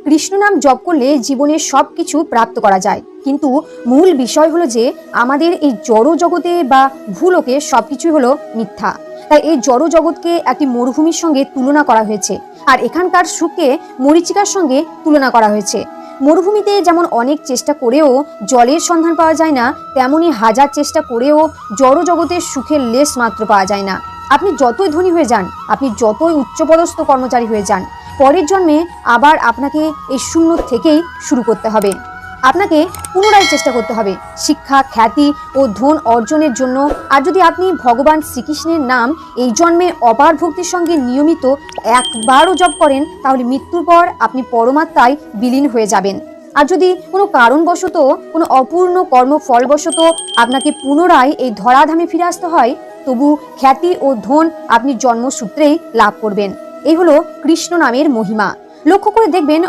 কৃষ্ণ নাম জপ করলে জীবনে সবকিছু প্রাপ্ত করা যায়, কিন্তু মূল বিষয় হলো যে আমাদের এই জড় জগতে বা ভূলোকে সবকিছুই হলো মিথ্যা। তাই এই জড় জগৎকে একটি মরুভূমির সঙ্গে তুলনা করা হয়েছে, আর এখানকার সুখকে মরীচিকার সঙ্গে তুলনা করা হয়েছে। মরুভূমিতে যেমন অনেক চেষ্টা করেও জলের সন্ধান পাওয়া যায় না, তেমনি হাজার চেষ্টা করেও জড় জগতের সুখের লেশ মাত্র পাওয়া যায় না। আপনি যতই ধনী হয়ে যান, আপনি যতই উচ্চপদস্থ কর্মচারী হয়ে যান, পরের জন্মে আবার আপনাকে এই শূন্য থেকেই শুরু করতে হবে। আপনাকে পুনরায় চেষ্টা করতে হবে শিক্ষা, খ্যাতি ও ধন অর্জনের জন্য। আর যদি আপনি ভগবান শ্রীকৃষ্ণের নাম এই জন্মে অপার ভক্তির সঙ্গে নিয়মিত একবারও জপ করেন, তাহলে মৃত্যুর পর আপনি পরমাত্মায় বিলীন হয়ে যাবেন। আর যদি কোনো কারণবশত, কোনো অপূর্ণ কর্মফলবশত আপনাকে পুনরায় এই ধরাধামে ফিরে আসতে হয়, তবু খ্যাতি ও ধন আপনি জন্মসূত্রেই লাভ করবেন। এই হলো কৃষ্ণ নামের মহিমা। লক্ষ্য করে দেখবেন